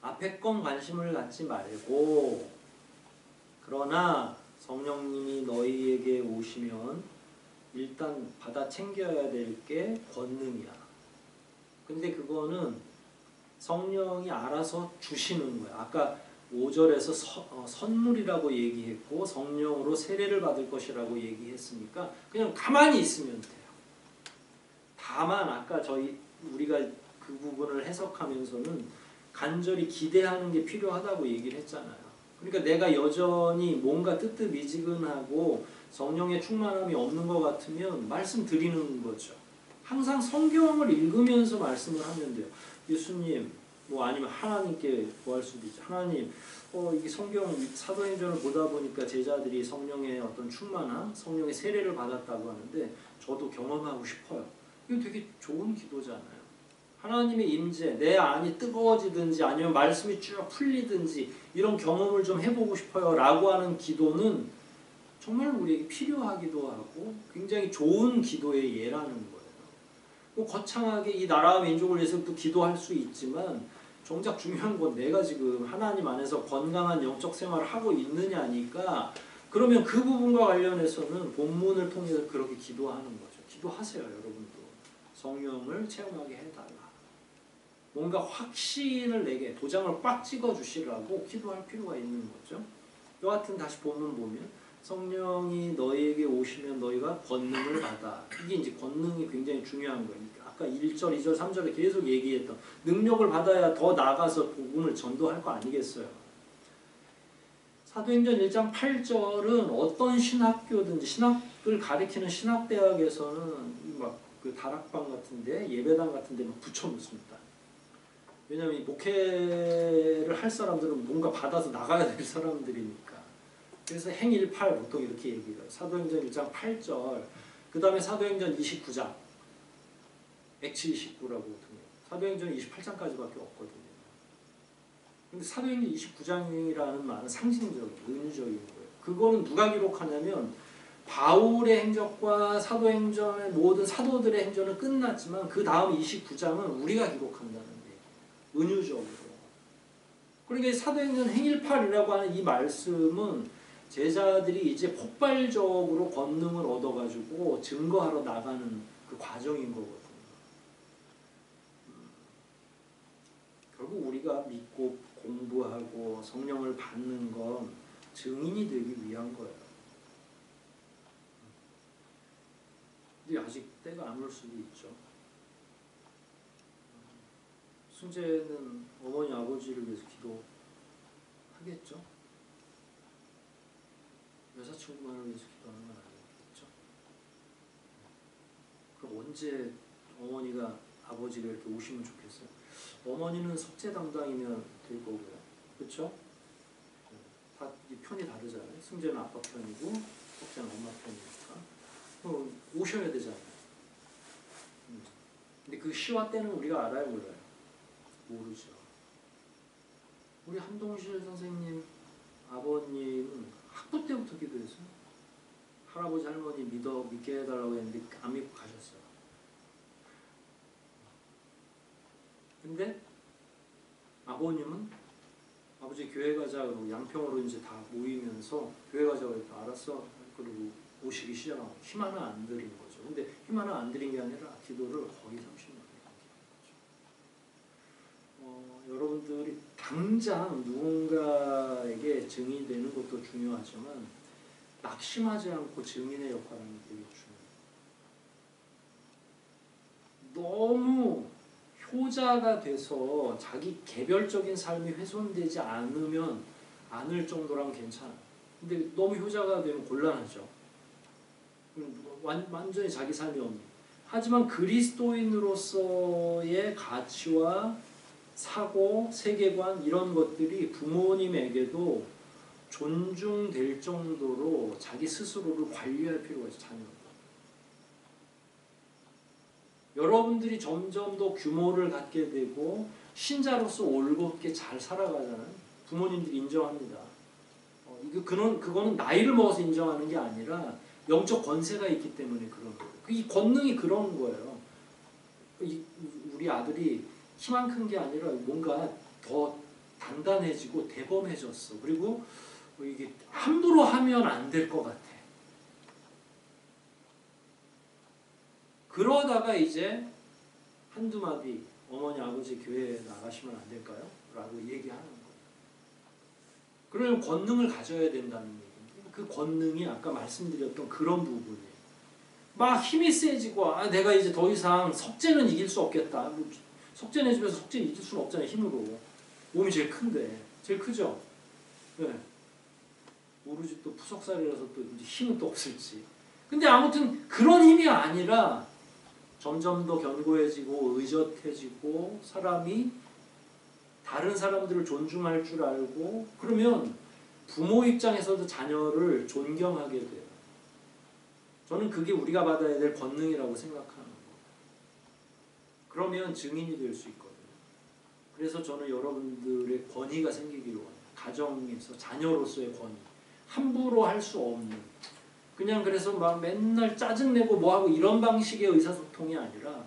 앞에 건 관심을 갖지 말고 그러나 성령님이 너희에게 오시면 일단 받아 챙겨야 될 게 권능이야. 근데 그거는 성령이 알아서 주시는 거야. 아까 5절에서 선물이라고 얘기했고 성령으로 세례를 받을 것이라고 얘기했으니까 그냥 가만히 있으면 돼요. 다만 아까 우리가 그 부분을 해석하면서는 간절히 기대하는 게 필요하다고 얘기를 했잖아요. 그러니까 내가 여전히 뭔가 뜨뜻미지근하고 성령의 충만함이 없는 것 같으면 말씀드리는 거죠. 항상 성경을 읽으면서 말씀을 하면 돼요. 예수님, 뭐 아니면 하나님께 구할 수도 있죠. 하나님, 이게 성경 사도행전을 보다 보니까 제자들이 성령의 어떤 충만함, 성령의 세례를 받았다고 하는데 저도 경험하고 싶어요. 이거 되게 좋은 기도잖아요. 하나님의 임재, 내 안이 뜨거워지든지 아니면 말씀이 쭉 풀리든지 이런 경험을 좀 해보고 싶어요 라고 하는 기도는 정말 우리에게 필요하기도 하고 굉장히 좋은 기도의 예라는 거예요. 뭐 거창하게 이 나라와 민족을 위해서도 기도할 수 있지만 정작 중요한 건 내가 지금 하나님 안에서 건강한 영적 생활을 하고 있느냐니까 그러면 그 부분과 관련해서는 본문을 통해서 그렇게 기도하는 거죠. 기도하세요 여러분도. 성령을 체험하게 해달라. 뭔가 확신을 내게 도장을 꽉 찍어주시라고 기도할 필요가 있는 거죠. 여하튼 다시 본문 보면 성령이 너희에게 오시면 너희가 권능을 받아. 이게 이제 권능이 굉장히 중요한 거니까. 아까 1절, 2절, 3절에 계속 얘기했던 능력을 받아야 더 나아가서 복음을 전도할 거 아니겠어요. 사도행전 1장 8절은 어떤 신학교든지 신학을 가리키는 신학대학에서는 막 그 다락방 같은데 예배당 같은데 막 붙여놓습니다. 왜냐하면 목회를 할 사람들은 뭔가 받아서 나가야 될 사람들이니까. 그래서 행일팔 보통 이렇게 얘기해요. 사도행전 1장 8절 그 다음에 사도행전 29장 액치 29라고 보통 사도행전 28장까지밖에 없거든요. 근데 사도행전 29장이라는 말은 상징적인, 은유적인 거예요. 그거는 누가 기록하냐면 바울의 행적과 사도행전의 모든 사도들의 행전은 끝났지만 그 다음 29장은 우리가 기록한다는 거예요. 은유적으로. 그러니까 사도행전 행일팔이라고 하는 이 말씀은 제자들이 이제 폭발적으로 권능을 얻어가지고 증거하러 나가는 그 과정인 거거든요. 결국 우리가 믿고 공부하고 성령을 받는 건 증인이 되기 위한 거예요. 근데 아직 때가 안 올 수도 있죠. 순재는 어머니 아버지를 위해서 기도하겠죠. 여자친구만을 위해서 기도하는 건 아니겠죠. 그럼 언제 어머니가 아버지가 이렇게 오시면 좋겠어요. 어머니는 석재 담당이면 될 거고요. 그렇죠? 다 편이 다르잖아요. 승재는 아빠 편이고 석재는 엄마 편이니까. 그럼 오셔야 되잖아요. 근데 그 시와 때는 우리가 알아요, 몰라요? 모르죠. 우리 한동실 선생님 아버님은 학부 때부터 기도했어요. 할아버지 할머니 믿게 해달라고 했는데 안 믿고 가셨어요. 근데 아버님은 아버지 교회 가자 그러고 양평으로 이제 다 모이면서 교회 가자고 했다. 알았어. 그리고 오시기 시작하고 힘 하나 안 들인 거죠. 근데 힘 하나 안 들인 게 아니라 기도를 거의 30년 여러분들이 당장 누군가에게 증인이 되는 것도 중요하지만 낙심하지 않고 증인의 역할은 되게 중요해요. 너무 효자가 돼서 자기 개별적인 삶이 훼손되지 않을 정도라면 괜찮아요. 근데 너무 효자가 되면 곤란하죠. 완전히 자기 삶이 없는. 하지만 그리스도인으로서의 가치와 사고, 세계관 이런 것들이 부모님에게도 존중될 정도로 자기 스스로를 관리할 필요가 있어요. 자녀들. 여러분들이 점점 더 규모를 갖게 되고 신자로서 올곧게 잘 살아가잖아요. 부모님들이 인정합니다. 그거는 나이를 먹어서 인정하는 게 아니라 영적 권세가 있기 때문에 그런 거예요. 이 권능이 그런 거예요. 우리 아들이 키만 큰 게 아니라 뭔가 더 단단해지고 대범해졌어. 그리고 이게 함부로 하면 안 될 것 같아. 그러다가 이제 한두 마디 어머니 아버지 교회에 나가시면 안 될까요? 라고 얘기하는 거예요. 그러면 권능을 가져야 된다는 얘기인데 그 권능이 아까 말씀드렸던 그런 부분이에요. 막 힘이 세지고 내가 이제 더 이상 석재는 이길 수 없겠다. 석재네 집에서 석재 이길 수는 없잖아요. 힘으로. 몸이 제일 큰데. 제일 크죠? 네. 모르지 또 푸석살이라서 또 이제 힘은 또 없을지. 근데 아무튼 그런 힘이 아니라 점점 더 견고해지고 의젓해지고 사람이 다른 사람들을 존중할 줄 알고 그러면 부모 입장에서도 자녀를 존경하게 돼요. 저는 그게 우리가 받아야 될 권능이라고 생각하는 거예요. 그러면 증인이 될 수 있거든요. 그래서 저는 여러분들의 권위가 생기기를 원해요. 가정에서 자녀로서의 권위. 함부로 할 수 없는. 그냥 그래서 막 맨날 짜증내고 뭐하고 이런 방식의 의사소통이 아니라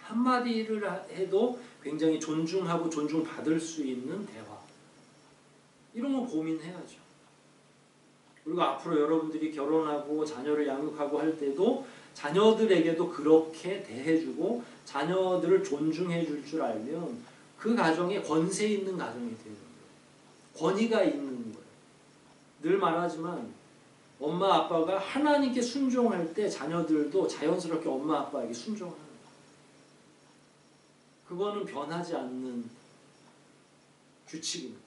한마디를 해도 굉장히 존중하고 존중받을 수 있는 대화. 이런 거 고민해야죠. 그리고 앞으로 여러분들이 결혼하고 자녀를 양육하고 할 때도 자녀들에게도 그렇게 대해주고 자녀들을 존중해 줄 알면 그 가정에 권세 있는 가정이 되는 거예요. 권위가 있는 거예요. 늘 말하지만 엄마 아빠가 하나님께 순종할 때 자녀들도 자연스럽게 엄마 아빠에게 순종하는 거예요. 그거는 변하지 않는 규칙입니다.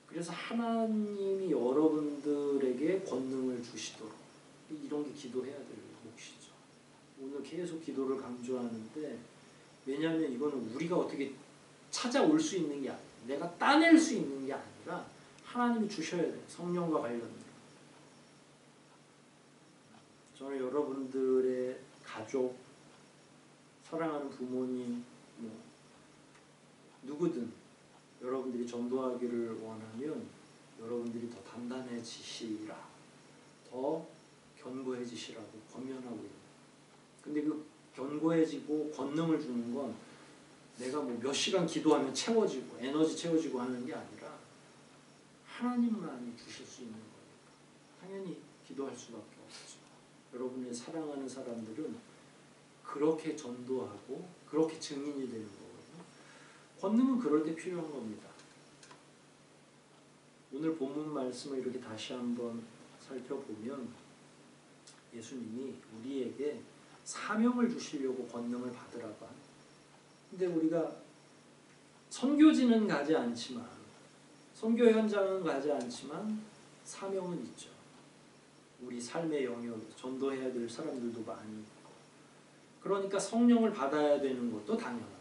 그래서 하나님이 여러분들에게 권능을 주시도록 이런 게 기도해야 될 몫이죠. 오늘 계속 기도를 강조하는데 왜냐하면 이거는 우리가 어떻게 찾아올 수 있는 게 아니에요. 내가 따낼 수 있는 게 아니라 하나님이 주셔야 돼요. 성령과 관련된. 저는 여러분들의 가족, 사랑하는 부모님, 누구든 여러분들이 전도하기를 원하면 여러분들이 더 단단해지시라, 더 견고해지시라고 권면하고 있는. 근데 그 견고해지고 권능을 주는 건 내가 뭐 몇 시간 기도하면 채워지고 에너지 채워지고 하는 게 아니라 하나님만이 주실 수 있는 거니까 당연히 기도할 수밖에 없죠. 여러분의 사랑하는 사람들은 그렇게 전도하고 그렇게 증인이 되는 거거든요. 권능은 그럴 때 필요한 겁니다. 오늘 본문 말씀을 이렇게 다시 한번 살펴보면 예수님이 우리에게 사명을 주시려고 권능을 받으라고 합니다. 근데 우리가 선교지는 가지 않지만 선교 현장은 가지 않지만 사명은 있죠. 우리 삶의 영역에서 전도해야 될 사람들도 많이 있고 그러니까 성령을 받아야 되는 것도 당연한 거예요.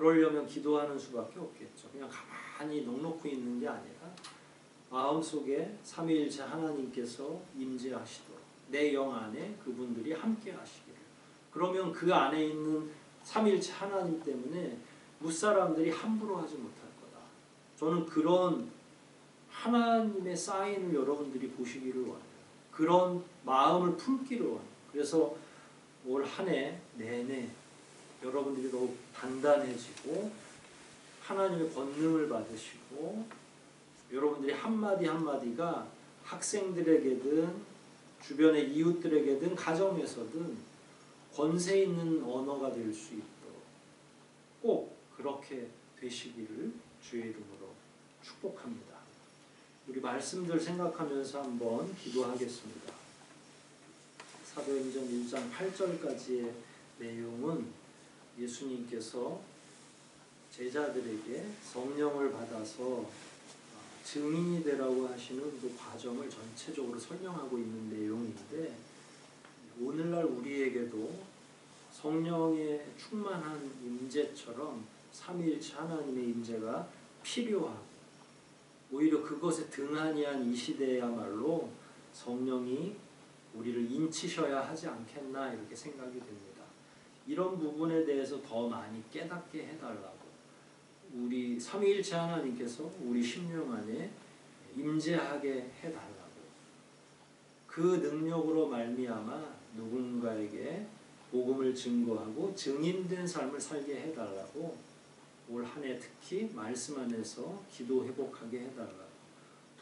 그러려면 기도하는 수밖에 없겠죠. 그냥 가만히 넋놓고 있는 게 아니라 마음속에 삼위일체 하나님께서 임재하시도록 내 영 안에 그분들이 함께 하시기를. 그러면 그 안에 있는 삼위일체 하나님 때문에 무사람들이 함부로 하지 못할 거다. 저는 그런 하나님의 사인을 여러분들이 보시기를 원해요. 그런 마음을 품기를 원해요. 그래서 올 한 해 내내 여러분들이 더욱 단단해지고 하나님의 권능을 받으시고 여러분들이 한마디 한마디가 학생들에게든 주변의 이웃들에게든 가정에서든 권세 있는 언어가 될 수 있도록 꼭 그렇게 되시기를 주의 이름으로 축복합니다. 우리 말씀들 생각하면서 한번 기도하겠습니다. 사도행전 1장 8절까지의 내용은 예수님께서 제자들에게 성령을 받아서 증인이 되라고 하시는 그 과정을 전체적으로 설명하고 있는 내용인데 오늘날 우리에게도 성령의 충만한 임재처럼 삼위일체 하나님의 임재가 필요하고 오히려 그것에 등한히 한 이 시대야말로 성령이 우리를 인치셔야 하지 않겠나 이렇게 생각이 됩니다. 이런 부분에 대해서 더 많이 깨닫게 해달라고 우리 삼위일체 하나님께서 우리 심령 안에 임재하게 해달라고 그 능력으로 말미암아 누군가에게 복음을 증거하고 증인된 삶을 살게 해달라고 올 한 해 특히 말씀 안에서 기도 회복하게 해달라고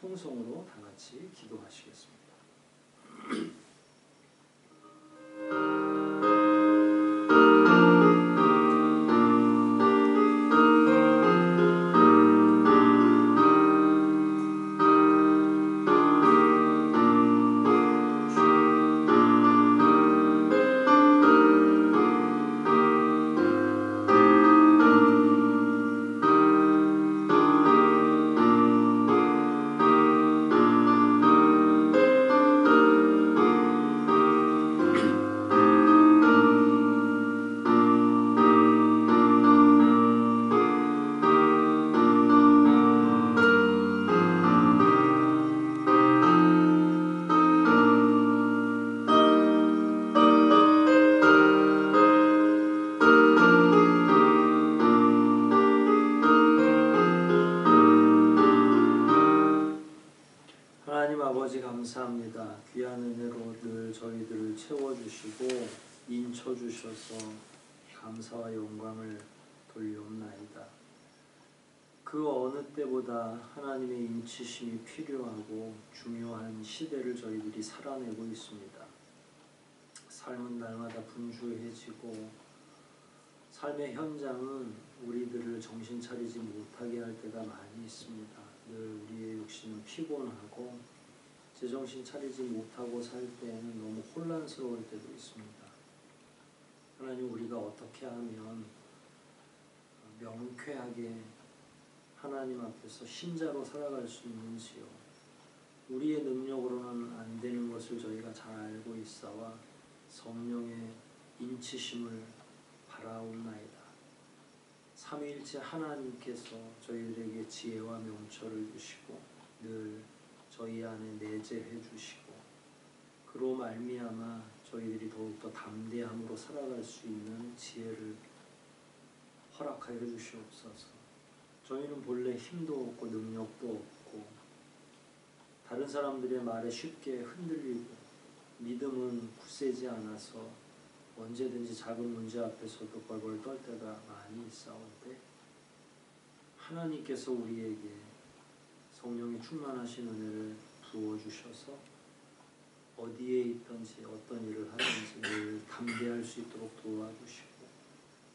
통성으로 다 같이 기도하시겠습니다. 하나님 아버지 감사합니다. 귀한 은혜로 늘 저희들을 채워주시고 인쳐주셔서 감사와 영광을 돌려옵나이다. 그 어느 때보다 하나님의 인치심이 필요하고 중요한 시대를 저희들이 살아내고 있습니다. 삶은 날마다 분주해지고 삶의 현장은 우리들을 정신 차리지 못하게 할 때가 많이 있습니다. 늘 우리의 육신은 피곤하고 제정신 차리지 못하고 살 때에는 너무 혼란스러울 때도 있습니다. 하나님, 우리가 어떻게 하면 명쾌하게 하나님 앞에서 신자로 살아갈 수 있는지요. 우리의 능력으로는 안 되는 것을 저희가 잘 알고 있사와 성령의 인치심을 바라옵나이다. 삼위일체 하나님께서 저희들에게 지혜와 명철을 주시고 늘 저희 안에 내재해 주시고 그로 말미암아 저희들이 더욱더 담대함으로 살아갈 수 있는 지혜를 허락하여 주시옵소서. 저희는 본래 힘도 없고 능력도 없고 다른 사람들의 말에 쉽게 흔들리고 믿음은 굳세지 않아서 언제든지 작은 문제 앞에서도 벌벌 떨 때가 많이 있사온데 하나님께서 우리에게 성령의 충만하신 은혜를 부어주셔서 어디에 있든지 어떤 일을 하든지 늘 담대할 수 있도록 도와주시고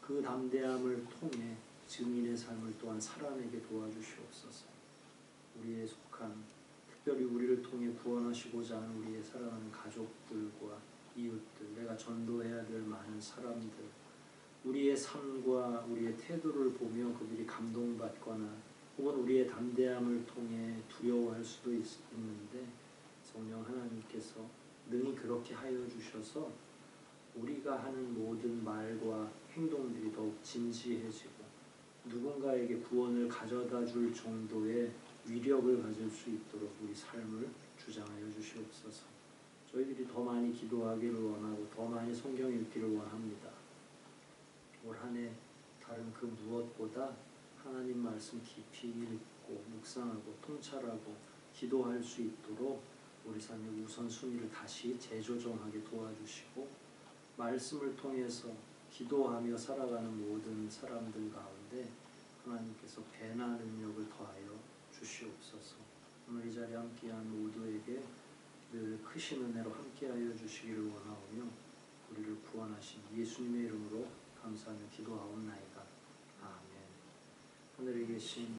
그 담대함을 통해 증인의 삶을 또한 살아내게 도와주시옵소서. 우리에 속한 특별히 우리를 통해 구원하시고자 하는 우리의 사랑하는 가족들과 이웃들, 내가 전도해야 될 많은 사람들, 우리의 삶과 우리의 태도를 보며 그들이 감동받거나 혹은 우리의 담대함을 통해 두려워할 수도 있는데 성령 하나님께서 능히 그렇게 하여 주셔서 우리가 하는 모든 말과 행동들이 더욱 진지해지고 누군가에게 구원을 가져다 줄 정도의 위력을 가질 수 있도록 우리 삶을 주장하여 주시옵소서. 저희들이 더 많이 기도하기를 원하고 더 많이 성경 읽기를 원합니다. 올 한 해 다른 그 무엇보다 하나님 말씀 깊이 읽고 묵상하고 통찰하고 기도할 수 있도록 우리 삶의 우선순위를 다시 재조정하게 도와주시고 말씀을 통해서 기도하며 살아가는 모든 사람들 가운데 하나님께서 배나 능력을 더하여 주시옵소서. 오늘 이 자리에 함께한 모두에게 늘 크신 은혜로 함께하여 주시기를 원하오며 우리를 구원하신 예수님의 이름으로 감사하며 기도하옵나이다. 아멘. 하늘에 계신